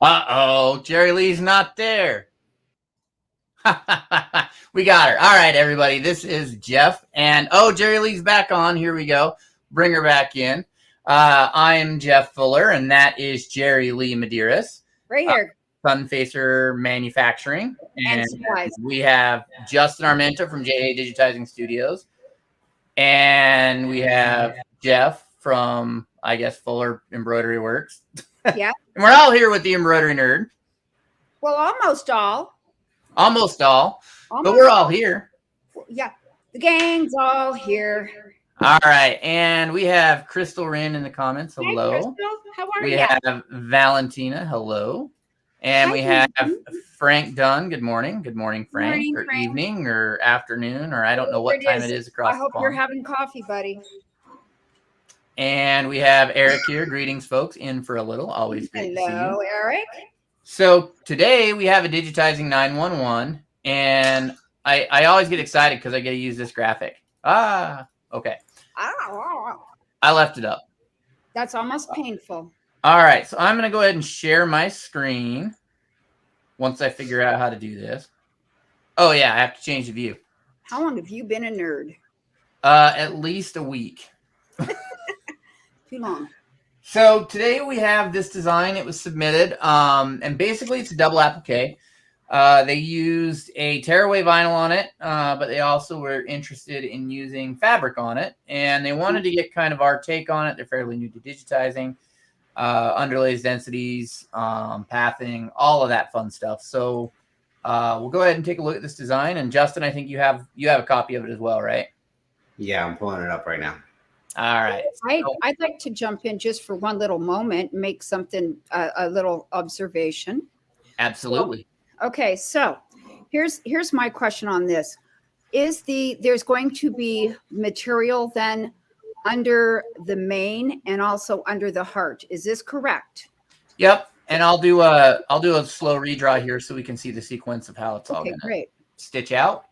Uh-oh, Jerry Lee's not there. We got her. All right, everybody. This is Jeff. And, Jerry Lee's back on. Here we go. Bring her back in. I'm Jeff Fuller, and that is Jerry Lee Medeiros. Right here. Sunfacer Manufacturing. And we have Justin Armenta from JA Digitizing Studios. And we have Jeff from, I guess, Fuller Embroidery Works. Yeah. And we're all here with the Embroidery Nerd. Well, almost all. Almost all. But we're all here. Yeah. The gang's all here. All right. And we have Crystal Wren in the comments. Hello. Hey, Crystal. How are you? We have Valentina. Hello. And we have Frank Dunn. Good morning. Good morning, Frank. Morning, or Frank. Evening or afternoon, or I don't know what time it is across I hope the you're pond. having coffee, buddy. And we have Eric here. Greetings, folks. In for a little. Always great to see you. Hello, Eric. So today we have a Digitizing 911, and I always get excited because I get to use this graphic. Okay. Oh, I left it up. that's almost painful. All right, so I'm going to go ahead and share my screen once I figure out how to do this. Oh, yeah, I have to change the view. How long have you been a nerd? At least a week. Too long. So today we have this design. It was submitted, and basically it's a double applique. They used a tearaway vinyl on it, but they also were interested in using fabric on it, and they wanted to get kind of our take on it. They're fairly new to digitizing, underlays, densities, pathing, all of that fun stuff. So we'll go ahead and take a look at this design. And Justin, I think you have a copy of it as well, right? Yeah, I'm pulling it up right now. All right. I'd like to jump in just for one little moment and make something, a little observation. Absolutely. Okay, so here's my question on this. There's going to be material then under the mane and also under the heart. Is this correct? Yep. And I'll do a slow redraw here so we can see the sequence of how it's all going to stitch out.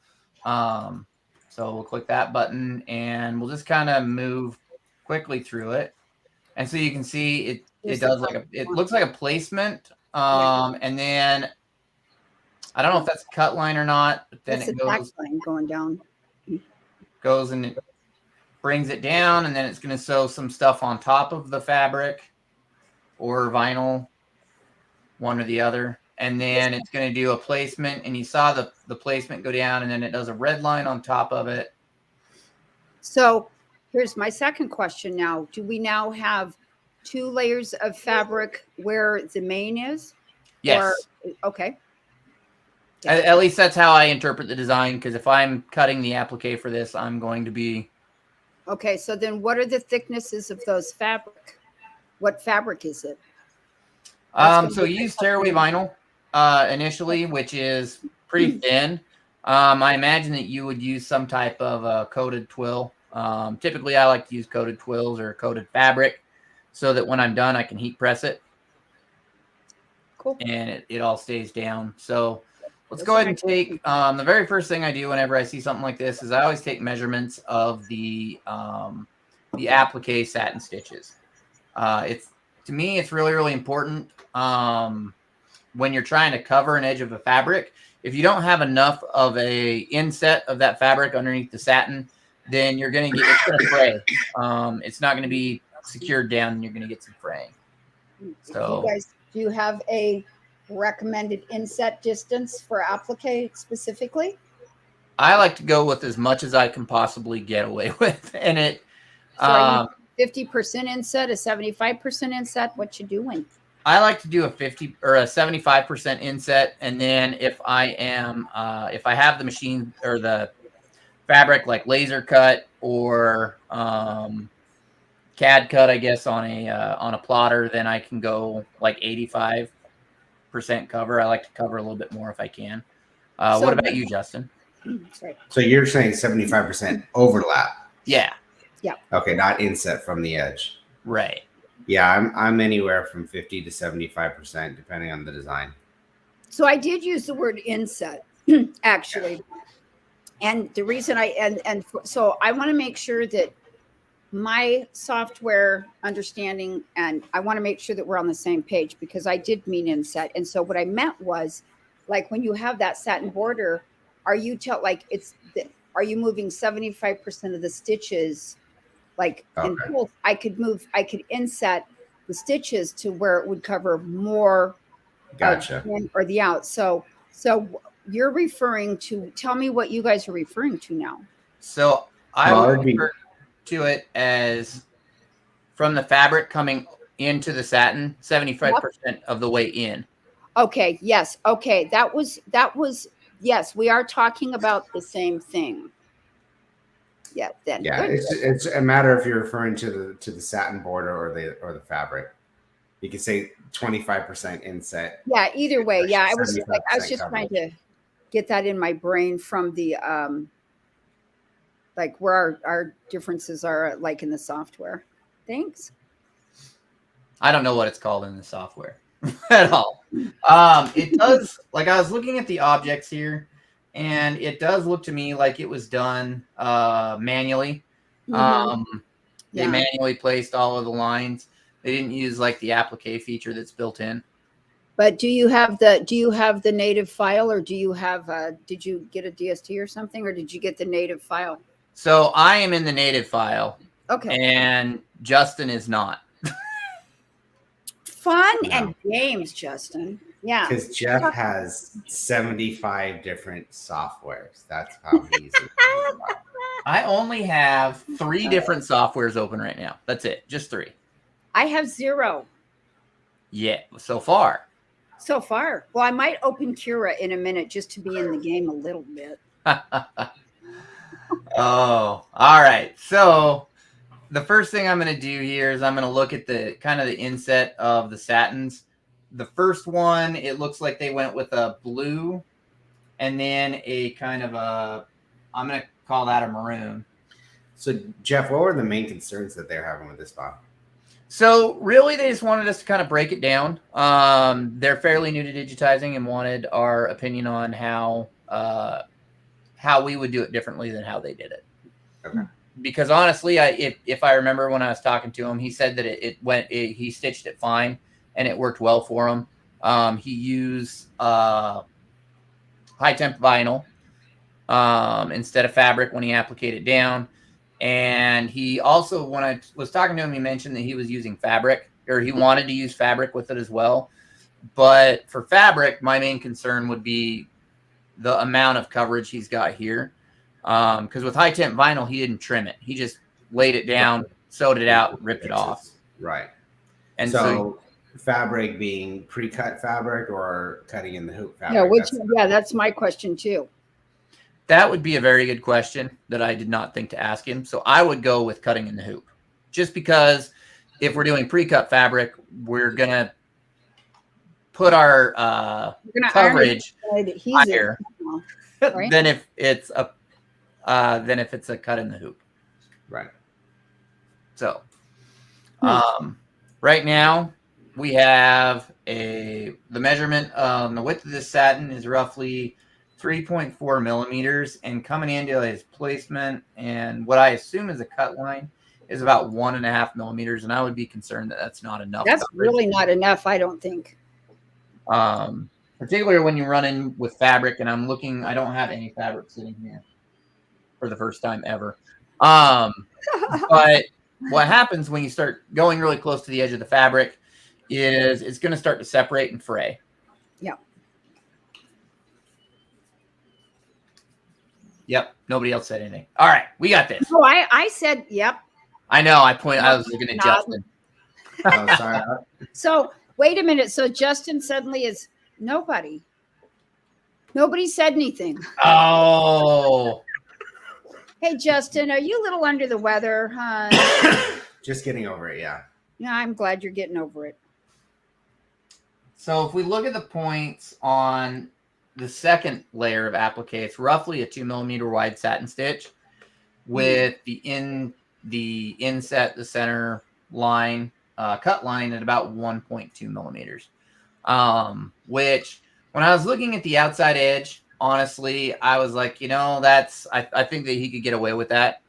So we'll click that button and we'll just kind of move quickly through it. And so you can see it does it looks like a placement. And then I don't know if that's a cut line or not, but then it goes line going down. Goes and it brings it down, and then it's going to sew some stuff on top of the fabric or vinyl, one or the other. And then it's going to do a placement, and you saw the placement go down, and then it does a red line on top of it. So here's my second question now. Do we now have 2 layers of fabric where the mane is? Yes. Okay. At least that's how I interpret the design, because if I'm cutting the applique for this, I'm going to be... Okay, so then what are the thicknesses of those fabric? What fabric is it? So use tearaway vinyl initially, which is pretty thin. I imagine that you would use some type of coated twill. Typically, I like to use coated twills or coated fabric so that when I'm done, I can heat press it. Cool. And it all stays down. So let's go ahead and take the very first thing I do whenever I see something like this is I always take measurements of the applique satin stitches. To me, it's really, really important when you're trying to cover an edge of a fabric. If you don't have enough of a inset of that fabric underneath the satin, then it's going to fray. It's not going to be secured down, and you're going to get some fraying. So, do you have a recommended inset distance for applique specifically? I like to go with as much as I can possibly get away with, and it. So 50% inset, a 75% inset. What you doing? I like to do a 50 or a 75% inset, and then if I have the machine or the fabric like laser cut or CAD cut, I guess on a plotter, then I can go like 85% cover. I like to cover a little bit more if I can. What about you, Justin? Sorry. So you're saying 75% overlap? Yeah. Yeah. Okay, not inset from the edge. Right. Yeah, I'm anywhere from 50 to 75%, depending on the design. So I did use the word inset, actually. And the reason so I want to make sure that my software understanding, and I want to make sure that we're on the same page because I did mean inset. And so what I meant was, like, when you have that satin border, are you are you moving 75% of the stitches? Like in Okay. tools, I could inset the stitches to where it would cover more of Gotcha. the in or the out. So you're referring to, tell me what you guys are referring to now. So I Well, would it'd be refer to it as from the fabric coming into the satin, 75% of the way in. Okay, yes. Okay. That was yes, we are talking about the same thing. Yeah, then yeah. good. It's a matter if you're referring to the satin border or the fabric. You could say 25% inset. Yeah, either way. Yeah, I was just 75% trying coverage. to get that in my brain from the like where our differences are like in the software. Thanks. I don't know what it's called in the software at all. It does, like I was looking at the objects here, and it does look to me like it was done manually. Mhm. They Yeah. manually placed all of the lines. They didn't use like the applique feature that's built in. But do you have the native file, or do you have did you get a DST or something, or did you get the native file? So I am in the native file, Okay. and Justin is not. Fun No. and games, Justin. Yeah. Because Jeff has 75 different softwares. That's how he's. I only have 3 different softwares open right now. That's it. Just 3. I have 0 Yeah, so far. so far. Well, I might open Cura in a minute just to be in the game a little bit. Oh, all right. So the first thing I'm going to do here is I'm going to look at the kind of the inset of the satins. The first one, it looks like they went with a blue and then a kind of a, I'm going to call that a maroon. So, Jeff, what were the main concerns that they're having with this file? So really, they just wanted us to kind of break it down. They're fairly new to digitizing and wanted our opinion on how we would do it differently than how they did it. Okay. Because honestly, if I remember when I was talking to him, he said that he stitched it fine and it worked well for him. He used high temp vinyl instead of fabric when he appliqued it down. And he also, when I was talking to him, he mentioned that he was using fabric, or he wanted to use fabric with it as well. But for fabric, my main concern would be the amount of coverage he's got here. Because with high temp vinyl, he didn't trim it. He just laid it down, sewed it out, ripped it off. Right. And so fabric being pre-cut fabric or cutting in the hoop fabric? Yeah, that's my question too. That would be a very good question that I did not think to ask him. So I would go with cutting in the hoop. Just because if we're doing pre-cut fabric, we're going to put our coverage higher right? than if it's a cut in the hoop. Right. So right now we have the measurement, the width of this satin is roughly 3.4 millimeters, and coming into his placement and what I assume is a cut line is about 1.5 millimeters. And I would be concerned that that's not enough. That's coverage. Really not enough, I don't think. Particularly when you run in with fabric, and I'm looking, I don't have any fabric sitting here for the first time ever. But what happens when you start going really close to the edge of the fabric is it's going to start to separate and fray. Yeah. Yep. Nobody else said anything. All right. We got this. Oh, I said, yep. I know. I was looking at Justin. Oh, sorry. So wait a minute. So Justin suddenly is nobody. Nobody said anything. Oh. Hey, Justin, are you a little under the weather, huh? Just getting over it, yeah. Yeah, I'm glad you're getting over it. So if we look at the points on the second layer of applique, it's roughly a 2 millimeter wide satin stitch with the inset, the center line, cut line at about 1.2 millimeters. Which when I was looking at the outside edge, honestly, I was like, I think that he could get away with that.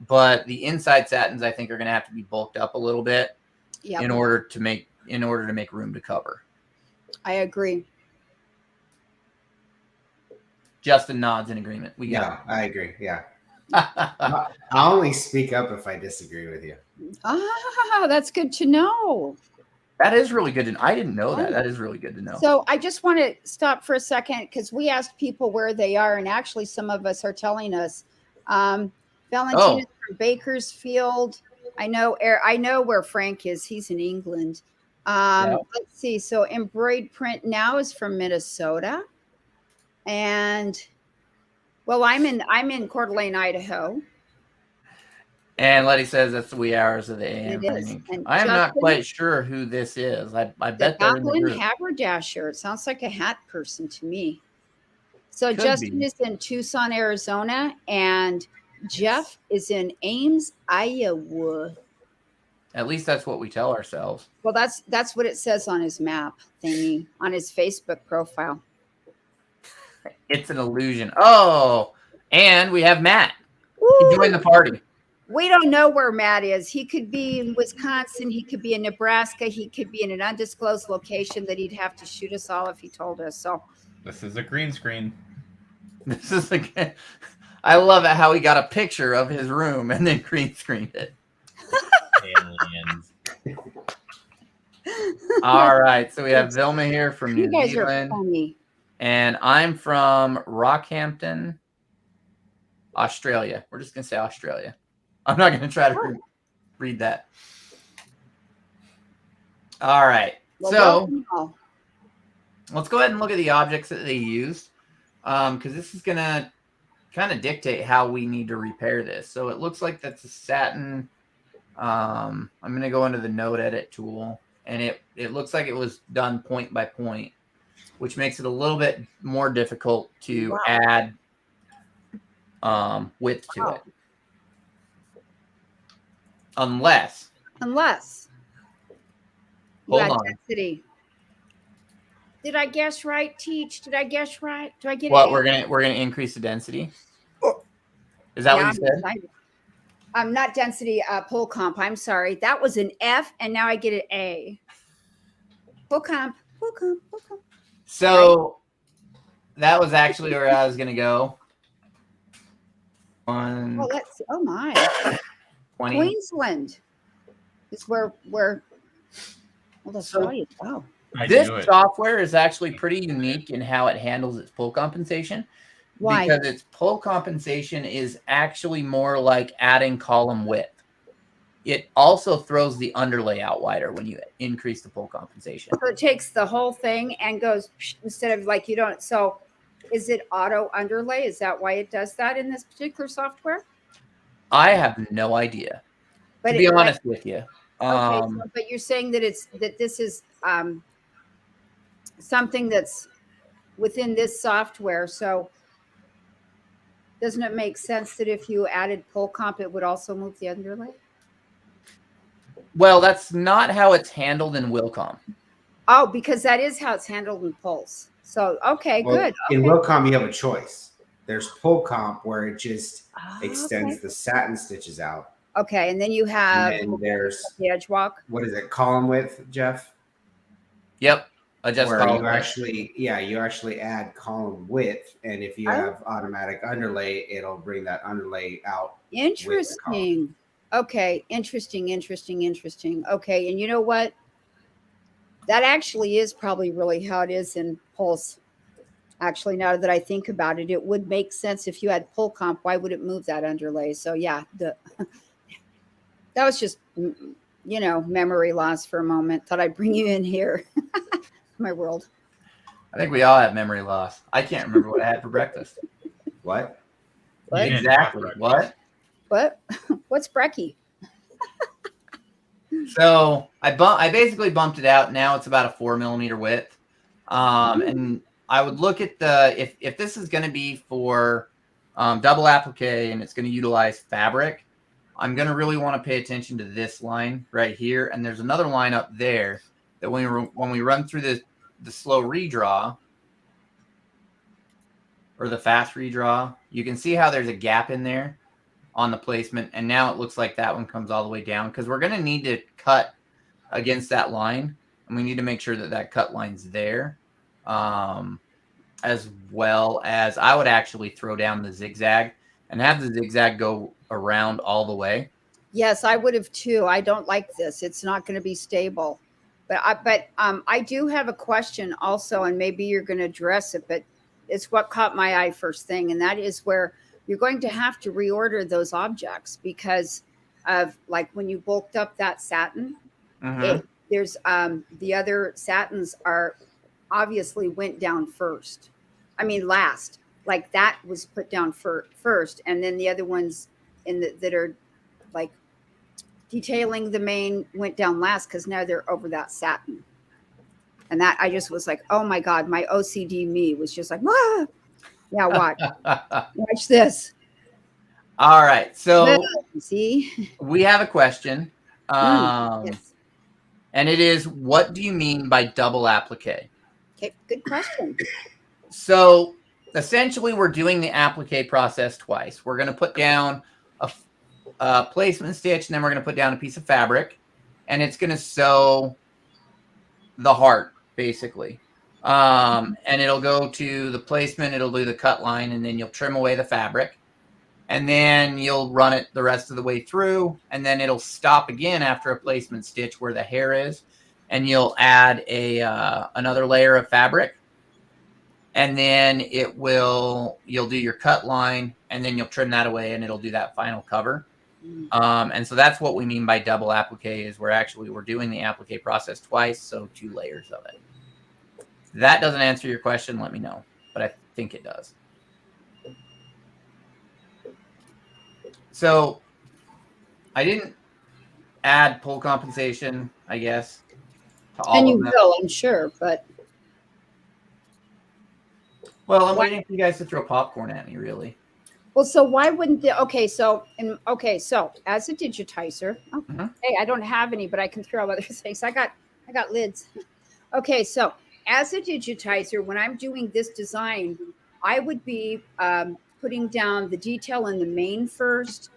but the inside satins I think are going to have to be bulked up a little bit Yep. in order to make room to cover. I agree. Justin nods in agreement. We got Yeah, I agree. Yeah. it. I'll only speak up if I disagree with you. Ah, that's good to know. That is really good to know. I didn't know that. That is really good to know. So I just want to stop for a second because we asked people where they are, and actually some of us are telling us. Valentina's from Bakersfield. I know where Frank is. He's in England. Yeah. Let's see. So Embroidery Print now is from Minnesota, and well, I'm in Coeur d'Alene, Idaho. And Letty says that's the wee hours of the AM. It is. And I am not Justin- quite sure who this is. I The bet they're in the Goblin group. Haberdasher. It sounds like a hat person to me. So Could Justin be. is in Tucson, Arizona, and Jeff is in Ames, Iowa. At least that's what we tell ourselves. Well, that's what it says on his map thingy, on his Facebook profile. It's an illusion. Oh, and we have Matt. He Woo! joined the party. We don't know where Matt is. He could be in Wisconsin. He could be in Nebraska. He could be in an undisclosed location that he'd have to shoot us all if he told us. So This is a green screen. This is the. I love it how he got a picture of his room and then green screened it. Aliens. All right, so we have Vilma here from you New guys are Zealand, funny. and I'm from Rockhampton, Australia. We're just gonna say Australia. I'm not gonna try to read that. All right, Well, so welcome all. let's go ahead and look at the objects that they used, because this is gonna kind of dictate how we need to repair this. So it looks like that's a satin. I'm gonna go into the node edit tool, and it looks like it was done point by point, which makes it a little bit more difficult to Wow. add width to it. Unless You Hold add on. density. Did I guess right, Teach? Did I guess right? Do I get what it? we're gonna increase the density. Oh. Is that Yeah, what you said? Not density, pull comp. I'm sorry. That was an F, and now I get an A. Pull comp. So that was actually where I was gonna go. Oh, 120. my. Queensland is where well, that's So- right. Wow. I This knew it. software is actually pretty unique in how it handles its pull compensation. Why? Because its pull compensation is actually more like adding column width. It also throws the underlay out wider when you increase the pull compensation. So it takes the whole thing and goes instead of like you don't. So is it auto underlay? Is that why it does that in this particular software? I have no idea, But to be it, honest with you. okay, but you're saying that this is something that's within this software. So doesn't it make sense that if you added pull comp, it would also move the underlay? Well, that's not how it's handled in Wilcom. Oh, because that is how it's handled in Pulse. So okay, Well, good. In Okay. Wilcom, you have a choice. There's pull comp where it just Ah, extends the satin stitches out. Okay, and then you have And then there's, the edge walk. what is it, column width, Jeff? Yep. Adjust Where column you width. you actually add column width, and if you Oh. have automatic underlay, it'll bring that underlay out. Interesting. Okay, interesting. Okay, and you know what? That actually is probably really how it is in Pulse. Actually, now that I think about it, it would make sense if you had pull comp. Why would it move that underlay? So yeah, that was just memory loss for a moment. Thought I'd bring you in here, my world. I think we all have memory loss. I can't remember what I had for breakfast. What? What? You didn't Exactly. have What? What? What's brekkie? So I basically bumped it out. Now it's about a 4 millimeter width. And I would look at if this is going to be for double applique and it's going to utilize fabric, I'm going to really want to pay attention to this line right here. And there's another line up there that when we run through the slow redraw or the fast redraw, you can see how there's a gap in there. on the placement. And now it looks like that one comes all the way down because we're going to need to cut against that line. And we need to make sure that that cut line's there. As well as I would actually throw down the zigzag and have the zigzag go around all the way. Yes, I would have too. I don't like this. It's not going to be stable. But I do have a question also, and maybe you're going to address it, but it's what caught my eye first thing. And that is where you're going to have to reorder those objects because of like when you bulked up that satin, there's the other satins are obviously went down first. I mean, last, like that was put down first. And then the other ones that are like detailing the main went down last because now they're over that satin. And that I just was like, oh my God, my OCD me was just like, ah! Yeah, watch this. All right. So see, we have a question. Yes. And it is, what do you mean by double applique? Okay, good question. So essentially we're doing the applique process twice. We're going to put down a placement stitch, and then we're going to put down a piece of fabric, and it's going to sew the heart basically. And it'll go to the placement, it'll do the cut line, and then you'll trim away the fabric, and then you'll run it the rest of the way through, and then it'll stop again after a placement stitch where the hair is, and you'll add another layer of fabric, and then you'll do your cut line, and then you'll trim that away, and it'll do that final cover. And so that's what we mean by double applique, is we're doing the applique process twice, so 2 layers of it. If that doesn't answer your question, let me know, but I think it does. So I didn't add pull compensation, I guess, to all And of you them. will, I'm sure, but Well, I'm waiting for you guys to throw popcorn at me, really. well, so why wouldn't the so as a digitizer, hey, I don't have any, but I can throw other things. I got lids. Okay, so as a digitizer, when I'm doing this design, I would be putting down the detail in the main first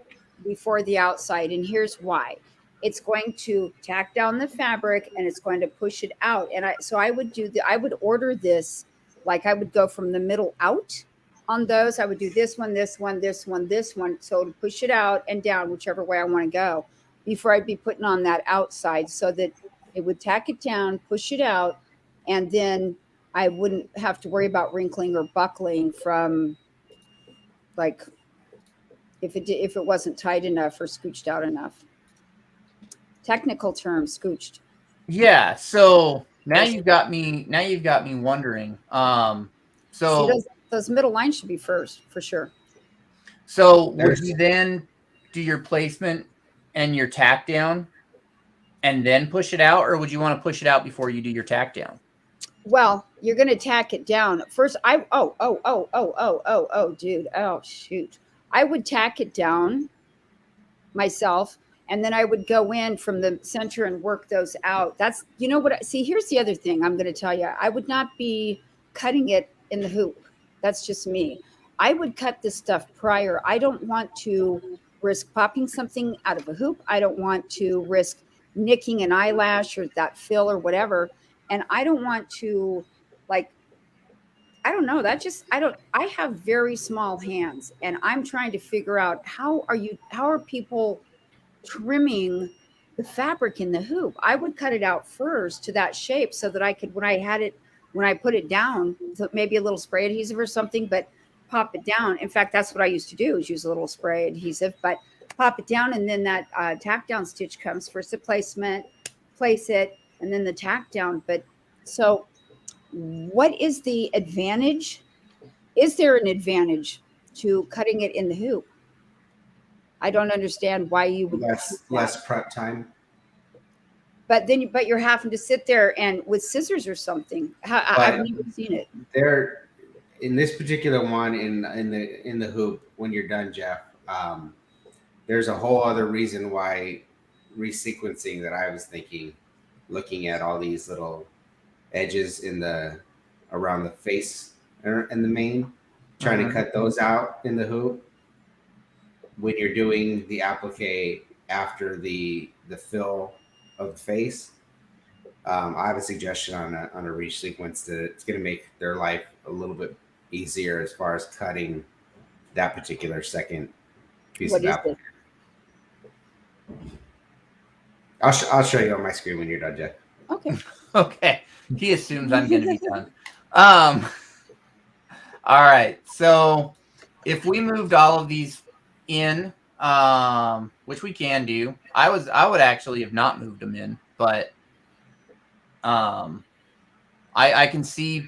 before the outside, and here's why. It's going to tack down the fabric and it's going to push it out. And I would order this, like I would go from the middle out on those. I would do this one, this one, this one, this one. So to push it out and down, whichever way I want to go, before I'd be putting on that outside, so that it would tack it down, push it out, and then I wouldn't have to worry about wrinkling or buckling from, like, if it wasn't tight enough or scooched out enough. Technical term, scooched. Yeah. So now you've got me wondering. So see, those middle lines should be first for sure. So would you then do your placement and your tack down and then push it out, or would you want to push it out before you do your tack down? Well, you're going to tack it down first. Dude. Oh, shoot. I would tack it down myself, and then I would go in from the center and work those out. That's, see, here's the other thing I'm going to tell you. I would not be cutting it in the hoop. That's just me. I would cut this stuff prior. I don't want to risk popping something out of a hoop. I don't want to risk nicking an eyelash or that fill or whatever. And I don't want to, like, I don't know. I have very small hands, and I'm trying to figure out how are people trimming the fabric in the hoop? I would cut it out first to that shape so that I could, when I put it down, maybe a little spray adhesive or something, but pop it down. In fact, that's what I used to do, is use a little spray adhesive, but pop it down, and then that tack down stitch comes first, the placement, place it, and then the tack down. But so what is the advantage? Is there an advantage to cutting it in the hoop? I don't understand why you would less prep time. But you're having to sit there and with scissors or something. I've never seen it. There, in this particular one, in the hoop, when you're done, Jeff, there's a whole other reason why resequencing that I was thinking, looking at all these little edges around the face and the mane, trying to cut those out in the hoop. when you're doing the applique after the fill of the face, I have a suggestion on a reach sequence that it's going to make their life a little bit easier as far as cutting that particular second piece What of is applique. it? I'll show you on my screen when you're done, Jeff. Okay. Okay. He assumes I'm going to be done. All right. So if we moved all of these in, which we can do, I would actually have not moved them in, but I can see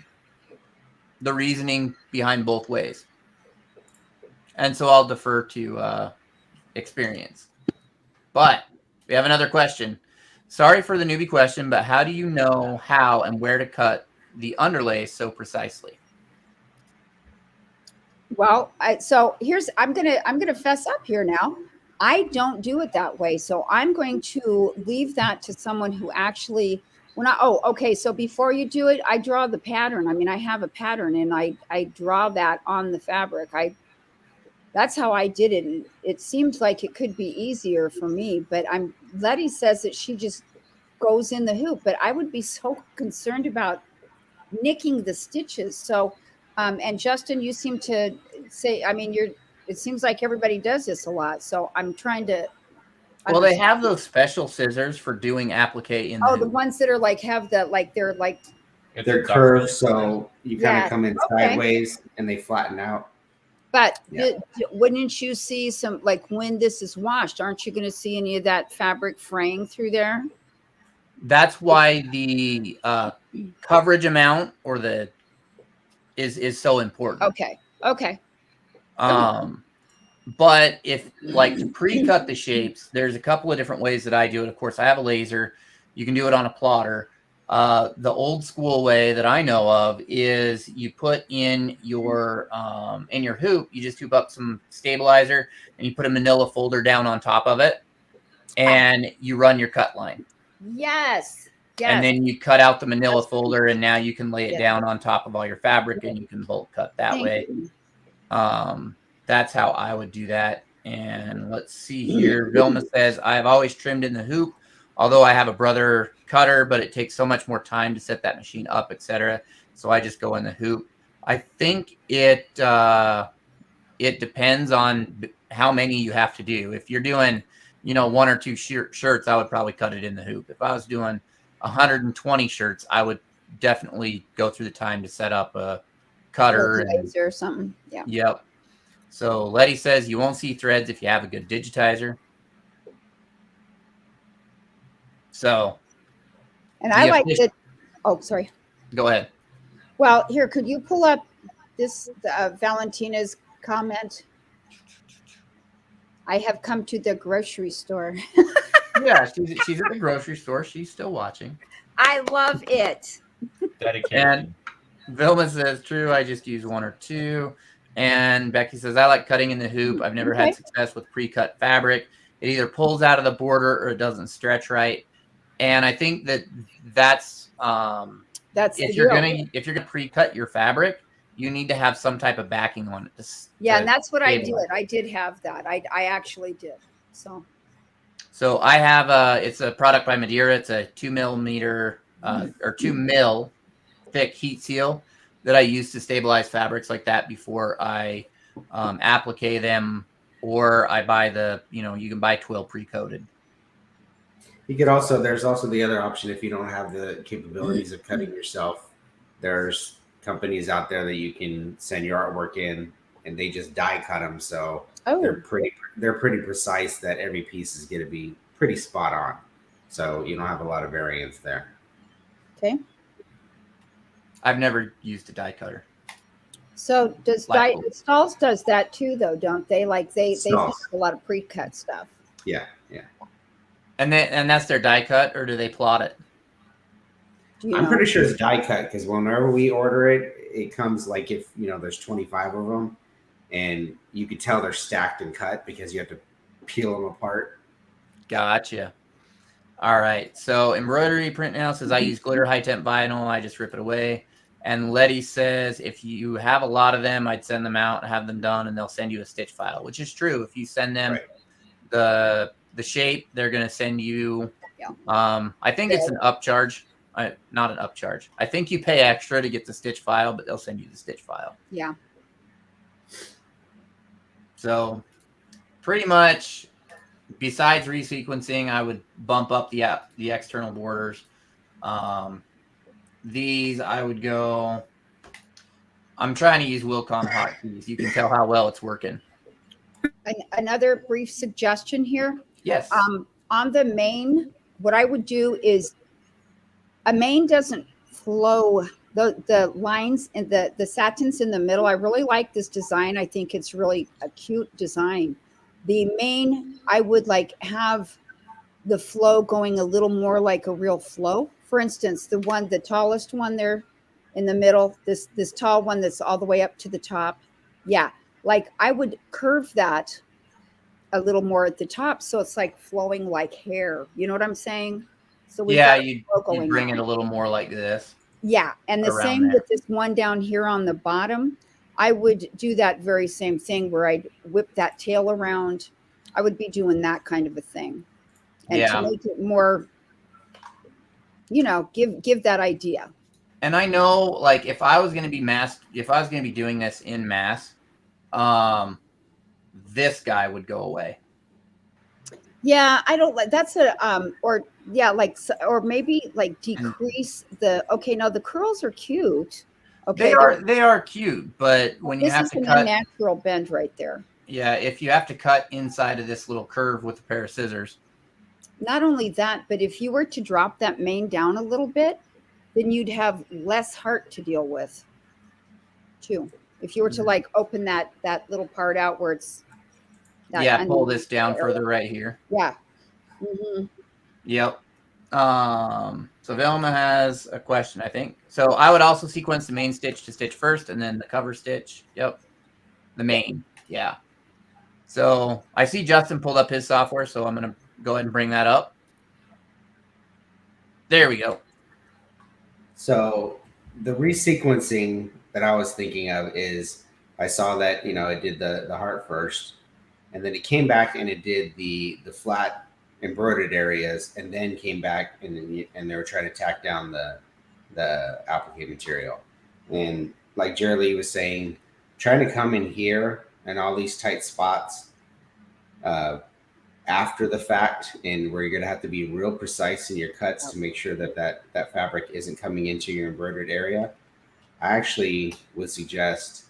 the reasoning behind both ways. And so I'll defer to experience. But we have another question. Sorry for the newbie question, but how do you know how and where to cut the underlay so precisely? Well, I'm gonna fess up here now. I don't do it that way, so I'm going to leave that to someone who actually. Okay. So before you do it, I draw the pattern. I mean, I have a pattern, and I draw that on the fabric. That's how I did it. And it seems like it could be easier for me, but Letty says that she just goes in the hoop, but I would be so concerned about nicking the stitches. So, and Justin, you seem to say, I mean, it seems like everybody does this a lot. So I'm trying to. Well, they have those special scissors for doing applique in the ones that are like, they're curved. So you kind of come in Okay. sideways and they flatten out. But wouldn't you see some, like when this is washed, aren't you going to see any of that fabric fraying through there? That's why the coverage amount or is so important. Okay. But if like to pre-cut the shapes, there's a couple of different ways that I do it. Of course, I have a laser. You can do it on a plotter. The old school way that I know of is you put in your hoop, you just hoop up some stabilizer and you put a manila folder down on top of it and you run your cut line. Yes. And then you cut out the manila folder and now you can lay it down on top of all your fabric and you can bolt cut that way. That's how I would do that. And let's see here. Vilma says, I've always trimmed in the hoop, although I have a brother cutter, but it takes so much more time to set that machine up, etc. So I just go in the hoop. I think it depends on how many you have to do. If you're doing, one or two shirts, I would probably cut it in the hoop. If I was doing 120 shirts, I would definitely go through the time to set up a cutter or something. Yeah. Yep. So Letty says you won't see threads if you have a good digitizer. So. And I like it. Oh, sorry. Go ahead. Well, here, could you pull up this Valentina's comment? I have come to the grocery store. Yeah, she's at the grocery store. She's still watching. I love it. Dedication. And Vilma says, true, I just use one or two. And Becky says, I like cutting in the hoop. I've never had success with pre-cut fabric. It either pulls out of the border or it doesn't stretch right. And I think that's if you're gonna pre-cut your fabric, you need to have some type of backing on it. And that's what I did. I did have that. I actually did. So I have it's a product by Madeira. It's a 2 millimeter or 2 mil thick heat seal that I use to stabilize fabrics like that before I applique them, or I buy you can buy twill pre-coated. You could there's also the other option if you don't have the capabilities of cutting yourself. There's companies out there that you can send your artwork in and they just die cut them. So they're pretty precise that every piece is going to be pretty spot on. So you don't have a lot of variance there. Okay. I've never used a die cutter. So Stalls does that too, though, don't they? Like they do a lot of pre-cut stuff. Yeah. And that's their die cut, or do they plot it? I'm pretty sure it's die cut because whenever we order it, it comes like if there's 25 of them, and you could tell they're stacked and cut because you have to peel them apart. Gotcha. All right. So Embroidery Print now says I use glitter high temp vinyl. I just rip it away. And Letty says, if you have a lot of them, I'd send them out and have them done, and they'll send you a stitch file, which is true. If you send them the shape, they're going to send you, I think it's an upcharge, not an upcharge. I think you pay extra to get the stitch file, but they'll send you the stitch file. Yeah. So pretty much, besides resequencing, I would bump up the external borders. These I would go. I'm trying to use Wilcom hotkeys. You can tell how well it's working. Another brief suggestion here. Yes. On the main, what I would do is a main doesn't flow. The lines and the satins in the middle. I really like this design. I think it's really a cute design. The main, I would like have the flow going a little more like a real flow. For instance, the tallest one there in the middle, this tall one that's all the way up to the top. Yeah, like I would curve that a little more at the top, so it's like flowing like hair. You know what I'm saying? So you bring it a little more like this. Yeah, and the same with this one down here on the bottom. I would do that very same thing where I'd whip that tail around. I would be doing that kind of a thing. And to make it more, give that idea. And I know, like, if I was going to be doing this in mass, this guy would go away. Yeah, I don't like that's or maybe like decrease no, the curls are cute. Okay, they are cute, but when you have to cut, this is a natural bend right there. Yeah, if you have to cut inside of this little curve with a pair of scissors. Not only that, but if you were to drop that main down a little bit, then you'd have less heart to deal with, too. If you were to like open that little part out where it's pull this down further right here. Yeah. Mm-hmm. Yep. So Velma has a question, I think. So I would also sequence the main stitch to stitch first, and then the cover stitch. Yep. The main. Yeah. So I see Justin pulled up his software, so I'm going to go ahead and bring that up. There we go. So the resequencing that I was thinking of is I saw that, it did the heart first, and then it came back and it did the flat embroidered areas, and then came back and they were trying to tack down the applique material. And like Jerry was saying, trying to come in here and all these tight spots after the fact, and where you're going to have to be real precise in your cuts to make sure that fabric isn't coming into your embroidered area. I actually would suggest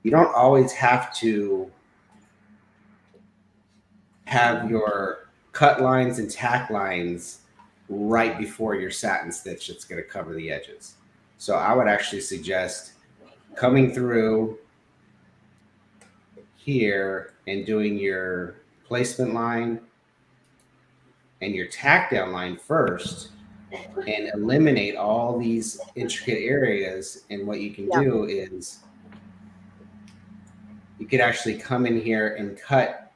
you don't always have to have your cut lines and tack lines right before your satin stitch that's going to cover the edges. So I would actually suggest coming through here and doing your placement line and your tack down line first, and eliminate all these intricate areas. And what you can do is you could actually come in here and cut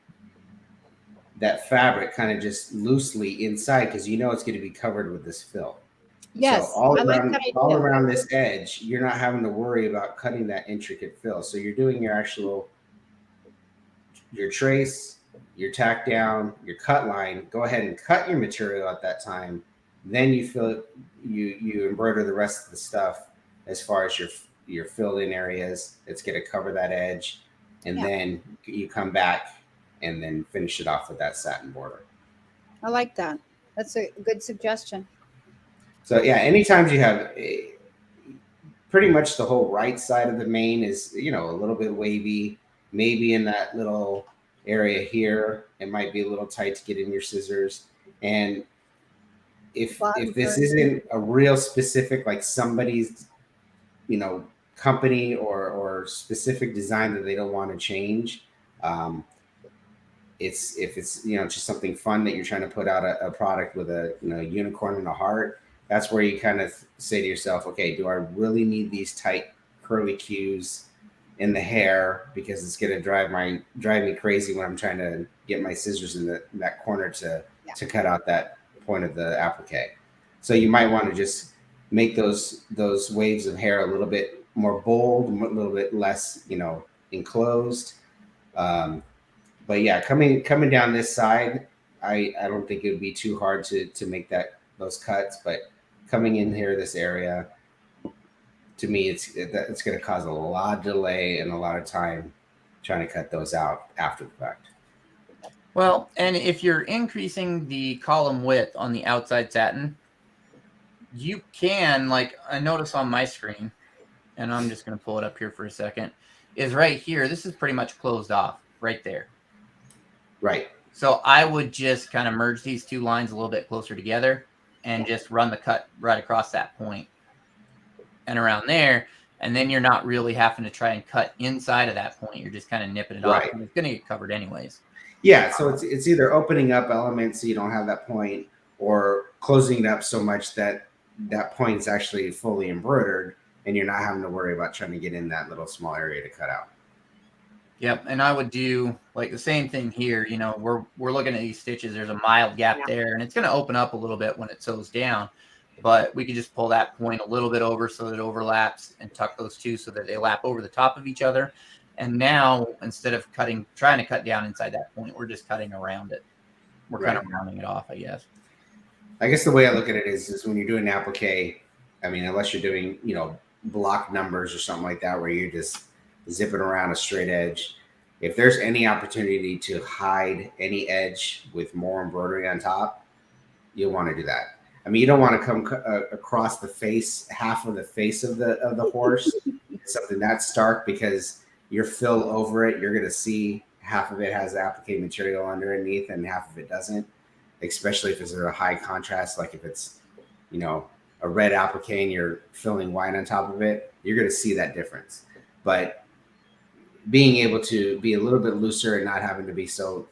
that fabric kind of just loosely inside, because it's going to be covered with this fill. Yes, so all around this edge, you're not having to worry about cutting that intricate fill. So you're doing your trace, your tack down, your cut line. Go ahead and cut your material at that time. Then you embroider the rest of the stuff as far as your filled in areas. It's going to cover that edge, and then you come back and then finish it off with that satin border. I like that. That's a good suggestion. So anytime you have pretty much the whole right side of the main is, a little bit wavy, maybe in that little area here, it might be a little tight to get in your scissors. And if this isn't a real specific, like somebody's, company or specific design that they don't want to change, if it's just something fun that you're trying to put out a product with a unicorn and a heart, that's where you kind of say to yourself, okay, do I really need these tight curly cues in the hair, because it's going to drive me crazy when I'm trying to get my scissors in that corner to cut out that point of the applique. So you might want to just make those waves of hair a little bit more bold, a little bit less, enclosed. But yeah, coming down this side, I don't think it would be too hard to make those cuts. But coming in here, this area, to me, it's going to cause a lot of delay and a lot of time trying to cut those out after the fact. Well, and if you're increasing the column width on the outside satin, you can, like I notice on my screen, and I'm just going to pull it up here for a second, is right here. This is pretty much closed off right there. Right. So I would just kind of merge these two lines a little bit closer together and just run the cut right across that point and around there. And then you're not really having to try and cut inside of that point. You're just kind of nipping it off. And it's going to get covered anyways. Yeah, so it's either opening up elements so you don't have that point, or closing it up so much that that point is actually fully embroidered and you're not having to worry about trying to get in that little small area to cut out. Yep, and I would do like the same thing here. We're looking at these stitches. There's a mild gap there, and it's going to open up a little bit when it sews down. But we could just pull that point a little bit over so that it overlaps and tuck those two so that they lap over the top of each other. And now, instead of trying to cut down inside that point, we're just cutting around it. We're kind of rounding it off, I guess. I guess the way I look at it is when you're doing applique, I mean, unless you're doing, block numbers or something like that, where you're just zipping around a straight edge, if there's any opportunity to hide any edge with more embroidery on top, you'll want to do that. I mean, you don't want to come across the face, half of the face of the horse, something that stark, because your fill over it, you're going to see half of it has applique material underneath and half of it doesn't, especially if it's a high contrast, like if it's, a red applique and you're filling white on top of it, you're going to see that difference. But being able to be a little bit looser and not having to be so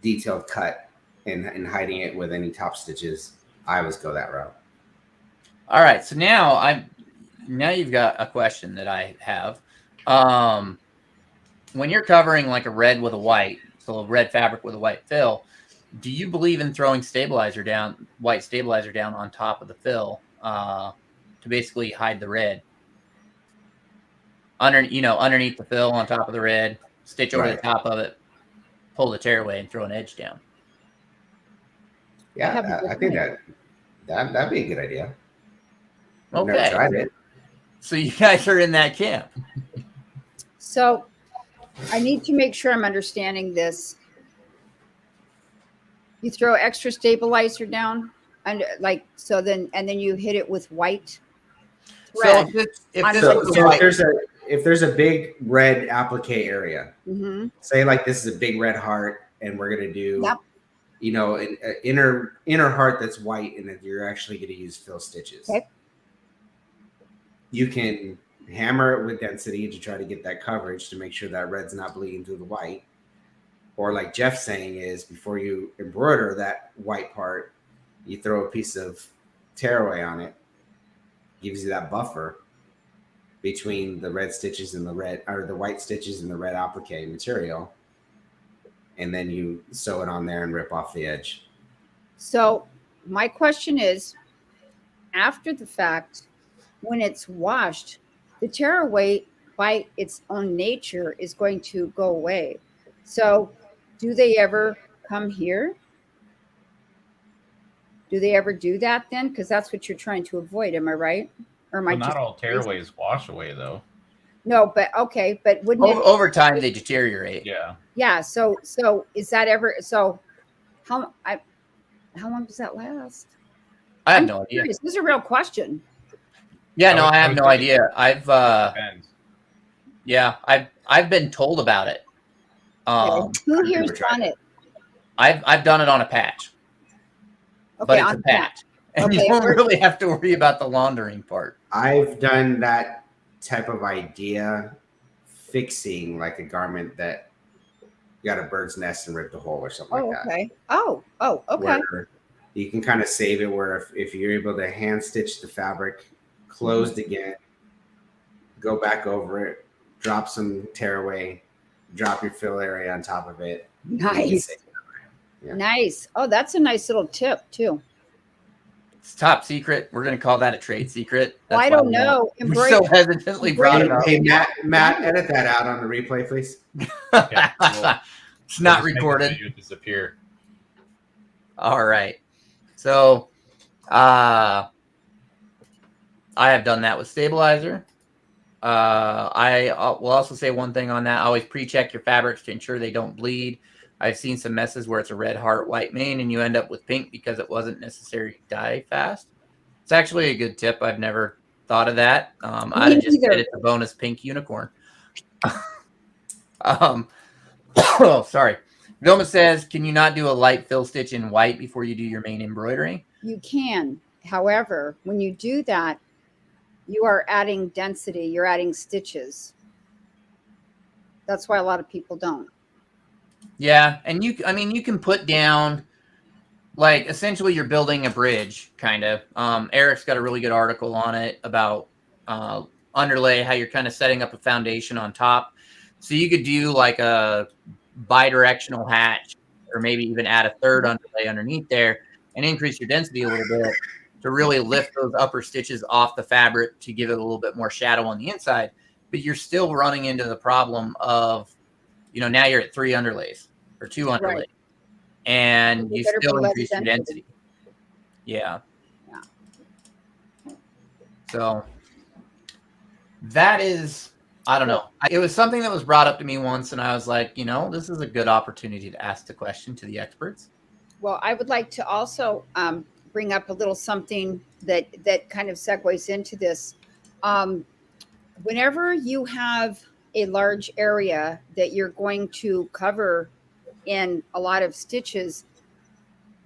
detailed cut and hiding it with any top stitches, I always go that route. All right, so now you've got a question that I have. When you're covering like a red with a white, so a red fabric with a white fill, do you believe in throwing white stabilizer down on top of the fill to basically hide the red? Underneath the fill, on top of the red, stitch over the top of it, pull the tearaway, and throw an edge down. Yeah, I think that'd be a good idea. I've Okay. never tried it. So you guys are in that camp. So I need to make sure I'm understanding this. You throw extra stabilizer down, and then you hit it with white thread. So if there's a big red applique area, Mm-hmm. say like this is a big red heart, and we're gonna do, Yep. an inner heart that's white, and then you're actually gonna use fill stitches. Okay. You can hammer it with density to try to get that coverage to make sure that red's not bleeding through the white. Or like Jeff's saying is, before you embroider that white part, you throw a piece of tearaway on it, gives you that buffer between the red stitches and the white stitches and the red applique material. And then you sew it on there and rip off the edge. So my question is, after the fact, when it's washed, the tearaway by its own nature is going to go away. So do they ever come here? Do they ever do that then? Because that's what you're trying to avoid. Am I right? Or am I Not just all tearaways wash away, though. No, but okay, but wouldn't it? Over time they deteriorate. Yeah. Yeah. So is that ever? So how long does that last? I have I'm no idea. curious. This is a real question. Yeah, no, I have no idea. Depends. I've been told about it. Who here's done it? I've done it on a patch, Okay, but it's on a patch, and Okay, you don't really have to worry about the laundering part. I've done that type of idea, fixing like a garment that got a bird's nest and ripped a hole or something Oh, like that. okay. Oh, okay. Where you can kind of save it, where if you're able to hand stitch the fabric closed again, go back over it, drop some tearaway, drop your fill area on top of it. Nice. Yeah. Nice. Oh, that's a nice little tip too. It's top secret. We're going to call that a trade secret. Well, I why don't know. we so hesitantly brought it up. Hey, Matt, edit that out on the replay, please. Yeah, we'll It's not just make the recorded. video disappear. All right. So I have done that with stabilizer. I will also say one thing on that. Always pre-check your fabrics to ensure they don't bleed. I've seen some messes where it's a red heart, white mane, and you end up with pink because it wasn't necessary to dye fast. It's actually a good tip. I've never thought of that. I'd have just made it a bonus pink unicorn. Oh, sorry. Vilma says, can you not do a light fill stitch in white before you do your main embroidery? You can. However, when you do that, you are adding density. You're adding stitches. That's why a lot of people don't. Yeah, and you can put down, like, essentially you're building a bridge, kind of. Eric's got a really good article on it about underlay, how you're kind of setting up a foundation on top. So you could do like a bidirectional hatch, or maybe even add a third underlay underneath there and increase your density a little bit to really lift those upper stitches off the fabric to give it a little bit more shadow on the inside. But you're still running into the problem of, now you're at 3 underlays or 2 underlays, Right. and you still increase your density. density. Yeah. So that is, I don't know. It was something that was brought up to me once, and I was like, this is a good opportunity to ask the question to the experts. Well, I would like to also bring up a little something that kind of segues into this. Whenever you have a large area that you're going to cover in a lot of stitches,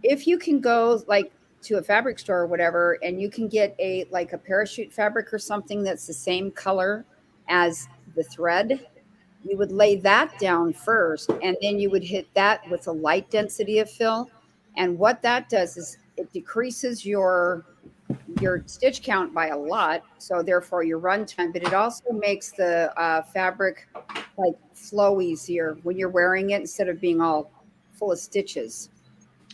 if you can go like to a fabric store or whatever, and you can get a parachute fabric or something that's the same color as the thread, you would lay that down first, and then you would hit that with a light density of fill. And what that does is it decreases your stitch count by a lot, so therefore your run time, but it also makes the fabric flow easier when you're wearing it instead of being all full of stitches.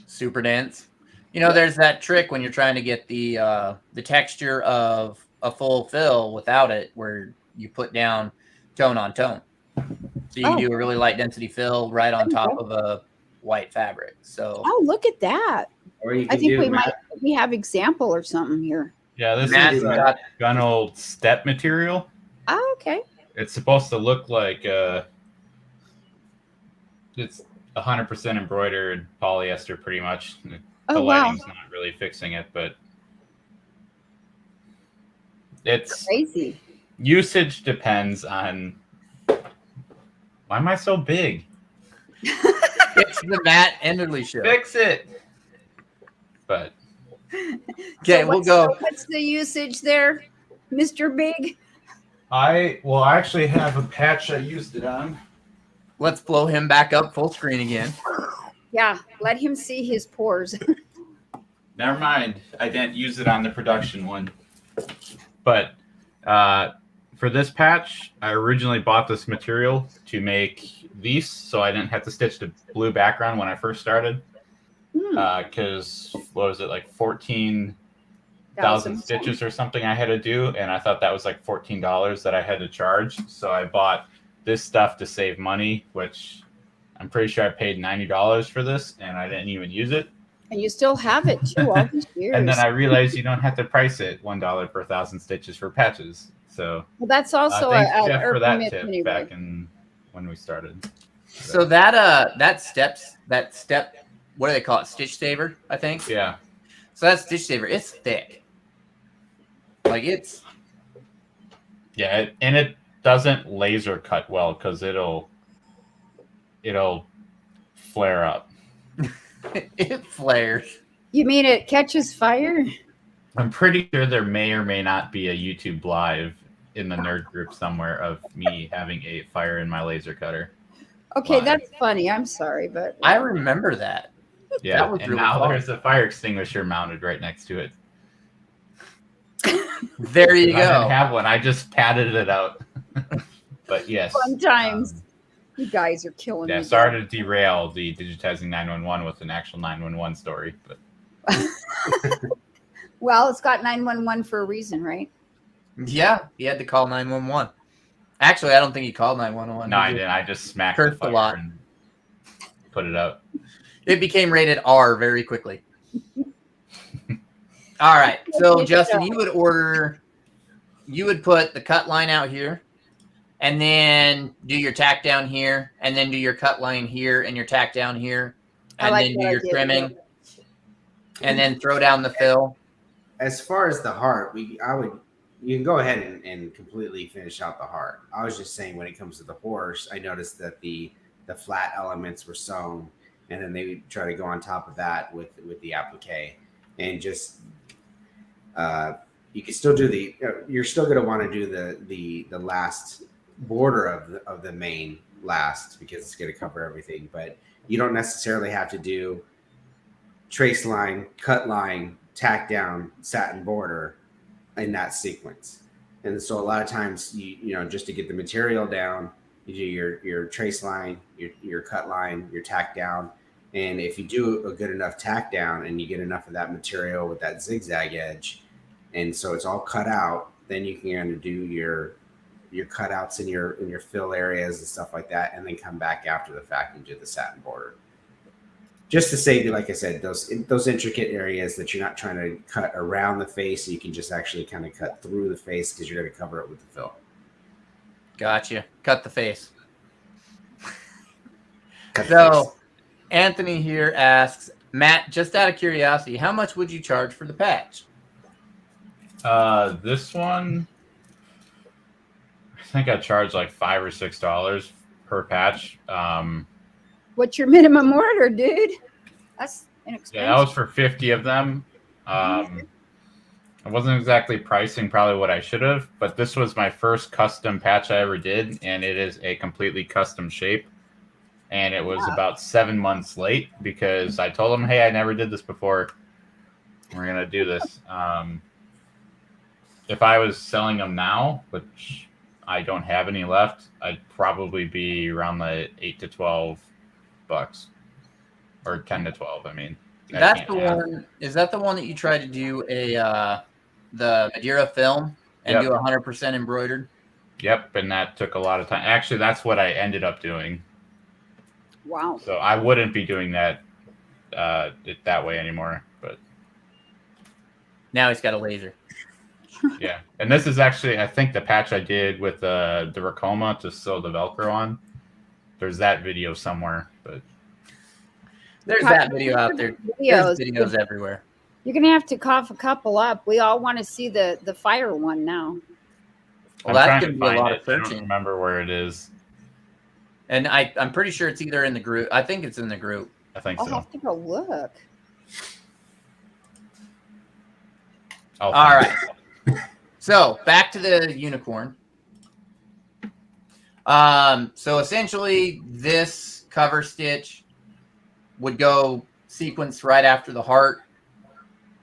Super dense. There's that trick when you're trying to get the texture of a full fill without it, where you put down tone on tone. So you can do a really light density fill right on top of a white fabric. So look at that. Or you I can think we have example or something here. Yeah, this Matt's is got gun-old step material. Oh, okay. It's supposed to look like it's 100% embroidered polyester, pretty much. The lighting's not really fixing it, but it's crazy. Usage depends on. Why am I so big? It's the Matt Enderley show. Fix it. But okay, we'll go. What's the usage there, Mr. Big? I actually have a patch I used it on. Let's blow him back up full screen again. Yeah, let him see his pores. Never mind. I didn't use it on the production one. But for this patch, I originally bought this material to make these, so I didn't have to stitch the blue background when I first started. Because what was it, like 14,000 stitches or something I had to do, and I thought that was like $14 that I had to charge. So I bought this stuff to save money, which I'm pretty sure I paid $90 for this, and I didn't even use it. And you still have it too, all these years. And then I realized you don't have to price it $1 per 1,000 stitches for patches. So that's also thanks, Jeff, for that tip anyway. back in when we started. So that step, what do they call it? Stitch saver, I think. Yeah. So that stitch saver, it's thick. Yeah, and it doesn't laser cut well because it'll flare up. It flares. You mean it catches fire? I'm pretty sure there may or may not be a YouTube live in the nerd group somewhere of me having a fire in my laser cutter. Okay, live. that's funny. I'm sorry, but I remember that. Yeah, That was and really now fun. there's a fire extinguisher mounted right next to it. There you I didn't go. have one. I just padded it out. But yes. fun times. You guys are killing me. Yeah, sorry to derail the Digitizing 911 with an actual 911 story, but Well, it's got 911 for a reason, right? Yeah, he had to call 911. Actually, I don't think he called 911. No, I didn't. I just smacked the cursed a fire lot. and put it up. It became rated R very quickly. All right. So, Justin, you would put the cut line out here, and then do your tack down here, and then do your cut line here and your tack down here, and then do your trimming, and then throw down the fill. As far as the heart, you can go ahead and completely finish out the heart. I was just saying when it comes to the horse, I noticed that the flat elements were sewn, and then they try to go on top of that with the applique, and just you can still do you're still going to want to do the last border of the main last, because it's going to cover everything, but you don't necessarily have to do trace line, cut line, tack down, satin border in that sequence. And so a lot of times you know, just to get the material down, you do your trace line, your cut line, your tack down. And if you do a good enough tack down and you get enough of that material with that zigzag edge, and so it's all cut out, then you can kind of do your cutouts in your fill areas and stuff like that, and then come back after the fact and do the satin border. Just to save you, like I said, those intricate areas that you're not trying to cut around the face, so you can just actually kind of cut through the face, because you're going to cover it with the fill. Gotcha. Cut the face. Cut the So, face. Anthony here asks, Matt, just out of curiosity, how much would you charge for the patch? This one, I think I charged like $5 or $6 per patch. What's your minimum order, dude? That's inexpensive. Yeah, that was for 50 of them. I wasn't exactly pricing probably what I should have, but this was my first custom patch I ever did, and it is a completely custom shape. And it was about 7 months late, because I told them, hey, I never did this before. We're going to do this. If I was selling them now, which I don't have any left, I'd probably be around the $8 to $12, or 10 to 12. I mean, That's the one. Is that the one that you tried to do the Madeira film and do 100% embroidered? Yep, and that took a lot of time. Actually, that's what I ended up doing. Wow. So I wouldn't be doing that that way anymore. But now he's got a laser. Yeah, and this is actually, I think, the patch I did with the Racoma to sew the Velcro on. There's that video somewhere, but there's that video out there. There's videos everywhere. You're gonna have to cough a couple up. We all want to see the fire one now. Well, that's gonna be a lot of searching. I don't remember where it is. And I'm pretty sure it's either in the group. I think it's in the group. I think I'll so. have to go look. All right. So back to the unicorn. So essentially this cover stitch would go sequence right after the heart,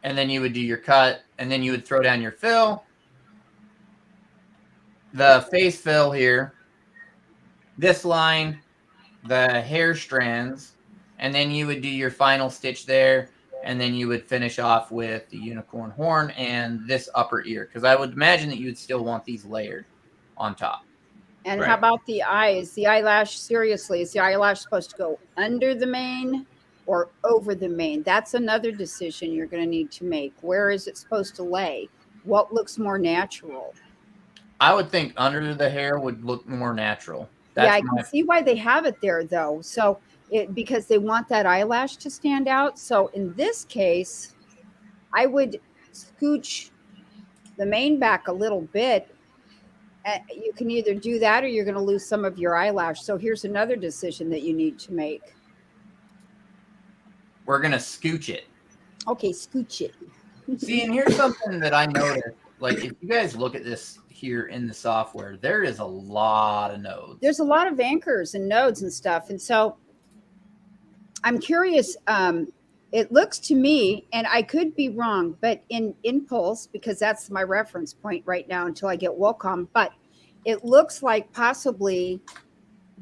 and then you would do your cut, and then you would throw down your fill, the face fill here, this line, the hair strands, and then you would do your final stitch there, and then you would finish off with the unicorn horn and this upper ear, because I would imagine that you would still want these layered on top. And how about the eyes? The eyelash, seriously, is the eyelash supposed to go under the mane or over the mane? That's another decision you're going to need to make. Where is it supposed to lay? What looks more natural? I would think under the hair would look more natural. Yeah, I can see why they have it there, though. So because they want that eyelash to stand out. So in this case, I would scooch the mane back a little bit. You can either do that or you're going to lose some of your eyelash. So here's another decision that you need to make. We're going to scooch it. Okay, scooch it. See, and here's something that I noticed. Like, if you guys look at this here in the software, there is a lot of nodes. There's a lot of anchors and nodes and stuff. And so I'm curious. It looks to me, and I could be wrong, but in Impulse, because that's my reference point right now until I get Wacom, but it looks like possibly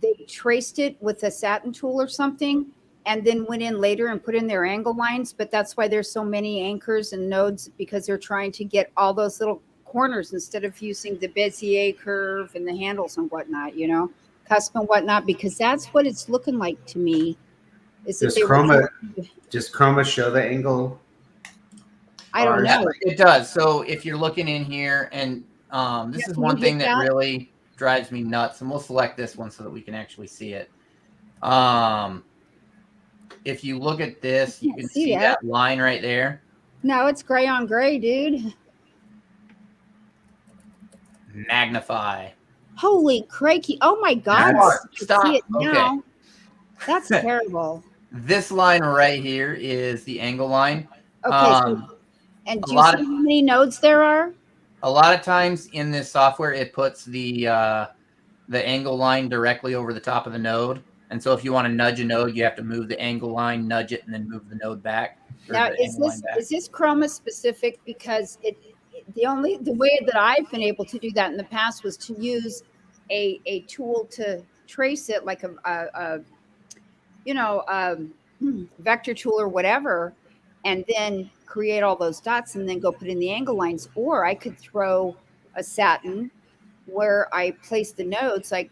they traced it with a satin tool or something, and then went in later and put in their angle lines, but that's why there's so many anchors and nodes, because they're trying to get all those little corners instead of using the Bezier curve and the handles and whatnot, you know, custom and whatnot, because that's what it's looking like to me. Is that Does they Chroma show the angle? I don't Yeah, know. it does. So if you're looking in here, and this is can one you thing hit that that? really drives me nuts, and we'll select this one so that we can actually see it. If you look at this, you can't can see see that. that line right there. No, it's gray on gray, dude. Magnify. Holy crikey. Oh my God. That's- I can Stop. see it Okay. now. That's terrible. This line right here is the angle line. Okay. And a do you lot see of- how many nodes there are? A lot of times in this software, it puts the angle line directly over the top of the node. And so if you want to nudge a node, you have to move the angle line, nudge it, and then move the node back. Now, is this Chroma specific? Because the way that I've been able to do that in the past was to use a tool to trace it, like a vector tool or whatever, and then create all those dots and then go put in the angle lines. Or I could throw a satin where I place the nodes like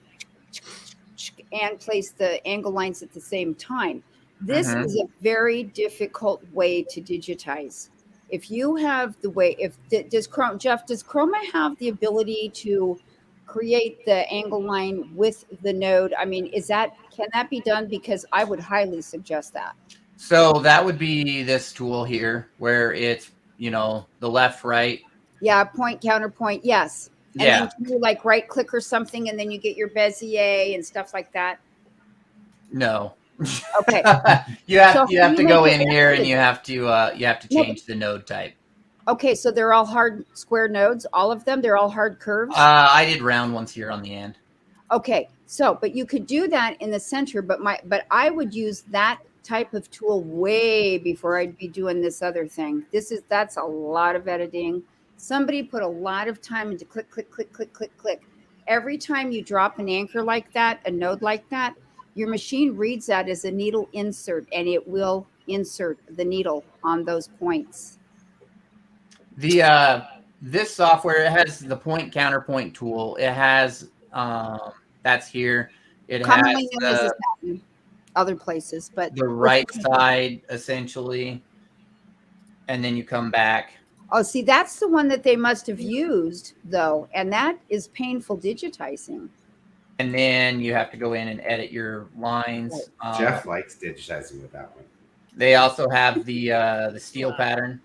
and place the angle lines at the same time. This is a very difficult way to digitize. If you have the way, does Chroma have the ability to create the angle line with the node? I mean, can that be done? Because I would highly suggest that. So that would be this tool here, where it's, the left, right. Yeah, point, counterpoint, yes. And then you like right click or something, and then you get your Bezier and stuff like that. No. Okay. you have to go in here and you have to change the node type. Okay, so they're all hard square nodes, all of them. They're all hard curves. I did round ones here on the end. Okay, so but you could do that in the center, but I would use that type of tool way before I'd be doing this other thing. That's a lot of editing. Somebody put a lot of time into click, click, click, click, click, click. Every time you drop an anchor like that, a node like that, your machine reads that as a needle insert, and it will insert the needle on those points. This software, it has the point counterpoint tool. It has that's here. It Commonly known has as in other places, but the right side essentially, and then you come back. Oh, see, that's the one that they must have used, though, and that is painful digitizing. And then you have to go in and edit your lines. Jeff likes digitizing with that one. They also have the steel pattern.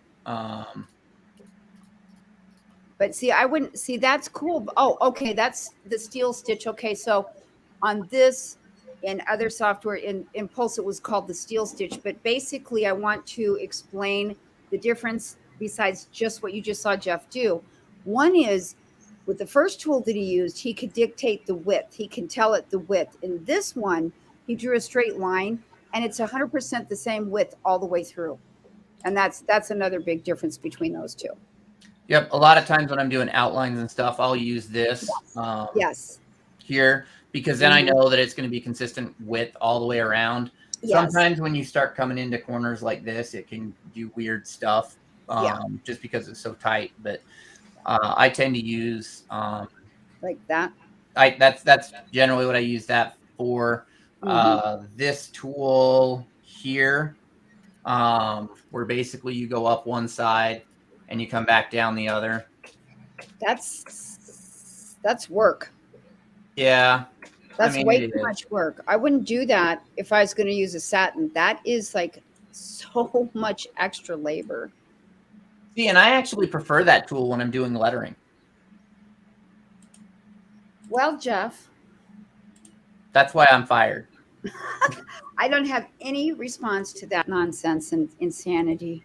But see, I wouldn't see that's cool. Oh, okay, that's the steel stitch. Okay, so on this in other software in Pulse, it was called the steel stitch. But basically, I want to explain the difference besides just what you just saw Jeff do. One is with the first tool that he used, he could dictate the width. He can tell it the width. In this one, he drew a straight line, and it's 100% the same width all the way through. And that's another big difference between those two. Yep. A lot of times when I'm doing outlines and stuff, I'll use this here, because then I know that it's going to be consistent width all the way around. Yes. Sometimes when you start coming into corners like this, it can do weird stuff just because it's so tight. But I tend to use like that. That's generally what I use that for. This tool here, where basically you go up one side and you come back down the other. That's work. Yeah. That's way too much work. I wouldn't do that if I was going to use a satin. That is like so much extra labor. See, and I actually prefer that tool when I'm doing lettering. Well, Jeff. That's why I'm fired. I don't have any response to that nonsense and insanity.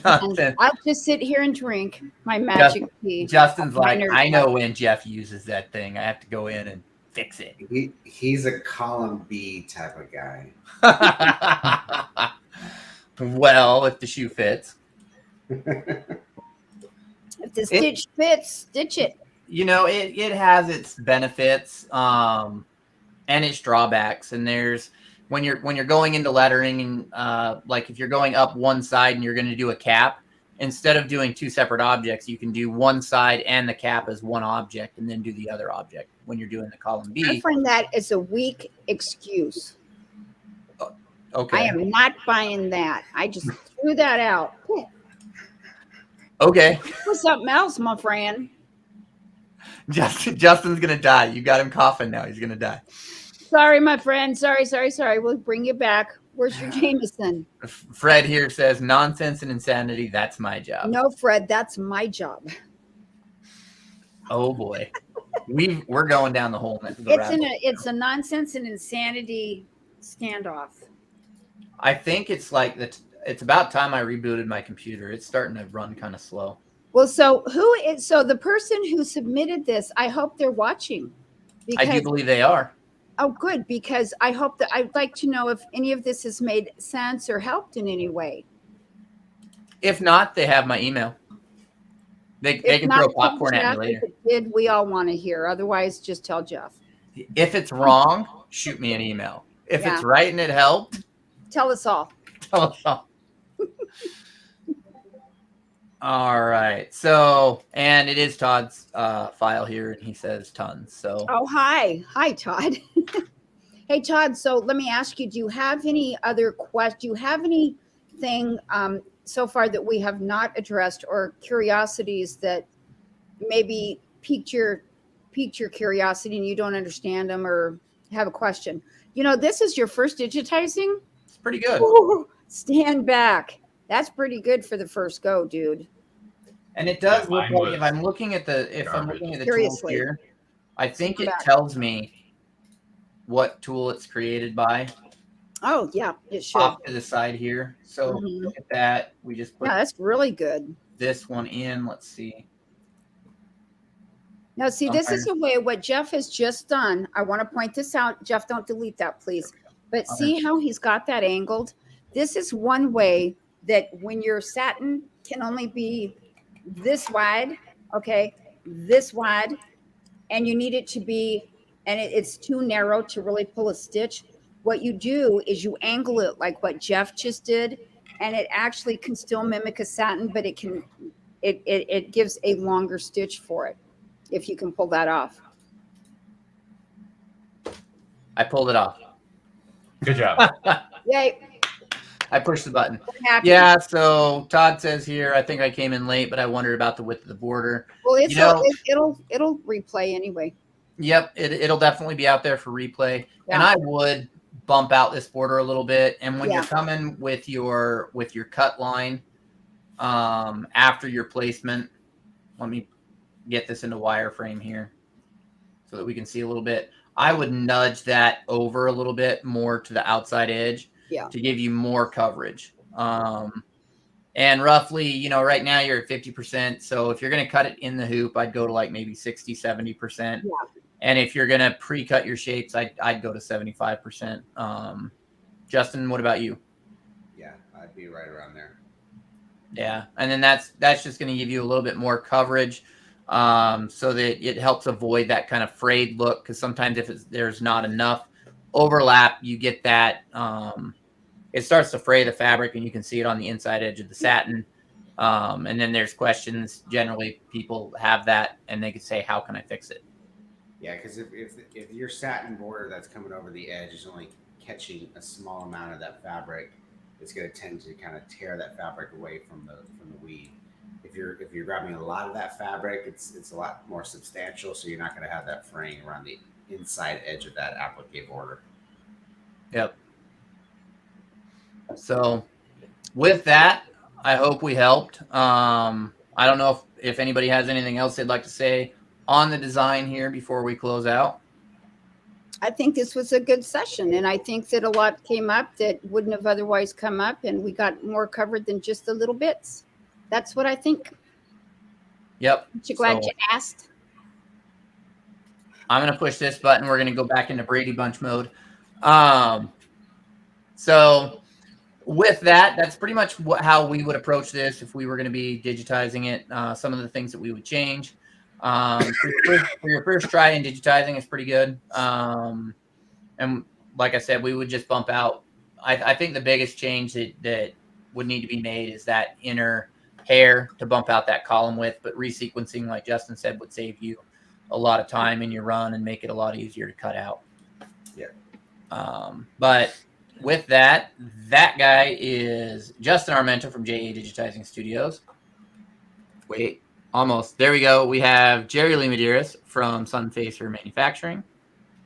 Nonsense. I'll just sit here and drink my magic tea. Justin's like, I know when Jeff uses that thing. I have to go in and fix it. He's a column B type of guy. Well, if the shoe fits. If the stitch fits, stitch it. It has its benefits and its drawbacks. And when you're going into lettering and like if you're going up one side and you're going to do a cap, instead of doing two separate objects, you can do one side and the cap as one object and then do the other object when you're doing the column B. I find that is a weak excuse. Okay. I am not buying that. I just threw that out. Okay. For something else, my friend. Justin's gonna die. You got him coughing now. He's gonna die. Sorry, my friend. Sorry. We'll bring you back. Where's your Jameson? Fred here says nonsense and insanity. That's my job. No, Fred, that's my job. Oh boy, we're going down the hole. It's a nonsense and insanity standoff. I think it's like that. It's about time I rebooted my computer. It's starting to run kind of slow. Well, so the person who submitted this, I hope they're watching. I do believe they are. Oh, good, because I hope that I'd like to know if any of this has made sense or helped in any way. If not, they have my email. They can throw popcorn at me later. If it did, we all want to hear. Otherwise, just tell Jeff. If it's wrong, shoot me an email. If it's right and it helped, tell us all. Tell us all. All right. So, and it is Todd's file here, and he says tons. So. Oh, hi, Todd. Hey, Todd. So let me ask you: do you have any other questions? Do you have anything so far that we have not addressed, or curiosities that maybe piqued your curiosity and you don't understand them or have a question? You know, this is your first digitizing. It's pretty good. Ooh, stand back. That's pretty good for the first go, dude. And it does look like if I'm looking at the tools here, I think it tells me what tool it's created by. Oh yeah, it should. Off to the side here. So look at that. We just put that's really good. This one in. Let's see. Now, see, this is a way what Jeff has just done. I want to point this out. Jeff, don't delete that, please. But see how he's got that angled? This is one way that when your satin can only be this wide, okay, this wide, and you need it to be, and it's too narrow to really pull a stitch. What you do is you angle it like what Jeff just did, and it actually can still mimic a satin, but it gives a longer stitch for it if you can pull that off. I pulled it off. Good job. Yay. I pushed the button. Yeah, so Todd says here, I think I came in late, but I wondered about the width of the border. Well, it'll replay anyway. Yep, it'll definitely be out there for replay. Yeah. And I would bump out this border a little bit. And when you're coming with your cut line after your placement, let me get this into wireframe here so that we can see a little bit. I would nudge that over a little bit more to the outside edge to give you more coverage. And roughly, you know, right now you're at 50%. So if you're going to cut it in the hoop, I'd go to like maybe 60, 70%. Yeah. And if you're going to pre-cut your shapes, I'd go to 75%. Justin, what about you? Yeah, I'd be right around there. Yeah. And then that's just going to give you a little bit more coverage so that it helps avoid that kind of frayed look. Because sometimes if there's not enough overlap, you get that it starts to fray the fabric, and you can see it on the inside edge of the satin. And then there's questions. Generally, people have that, and they could say, how can I fix it? Yeah, because if your satin border that's coming over the edge is only catching a small amount of that fabric, it's going to tend to kind of tear that fabric away from the weave. If you're grabbing a lot of that fabric, it's a lot more substantial, so you're not going to have that fraying around the inside edge of that applique border. Yep. So with that, I hope we helped. I don't know if anybody has anything else they'd like to say on the design here before we close out. I think this was a good session, and I think that a lot came up that wouldn't have otherwise come up, and we got more covered than just the little bits. That's what I think. Yep. Aren't you glad you asked? I'm going to push this button. We're going to go back into Brady Bunch mode. So with that, that's pretty much how we would approach this if we were going to be digitizing it. Some of the things that we would change. For your first try in digitizing is pretty good. And like I said, we would just bump out. I think the biggest change that would need to be made is that inner hair to bump out that column width. But resequencing, like Justin said, would save you a lot of time in your run and make it a lot easier to cut out. Yeah. But with that guy is Justin Armento from JA Digitizing Studios. Wait, almost. There we go. We have Jerry Lee Medeiros from Sunfacer Manufacturing.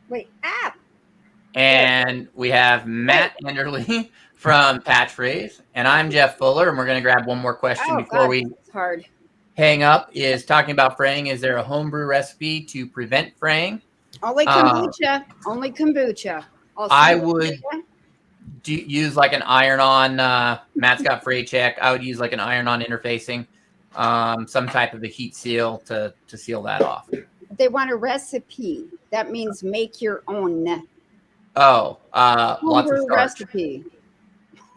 Wait, And we have Matt Enderly from Patch Phrase. And I'm Jeff Fuller, and we're going to grab one more question before we it's hard. hang up, is talking about fraying. Is there a homebrew recipe to prevent fraying? Only kombucha. Only kombucha. I would use like an iron-on. Matt's got PreCheck. I would use like an iron-on interfacing, some type of a heat seal to seal that off. They want a recipe. That means make your own. Oh, lots of Homebrew starch. recipe.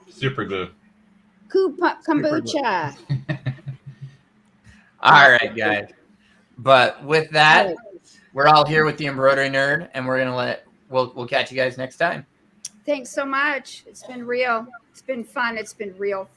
Super glue. Kombucha. All right, guys. But with that, we're all here with the embroidery nerd, and we're gonna we'll catch you guys next time. Thanks so much. It's been real. It's been fun. It's been real fun.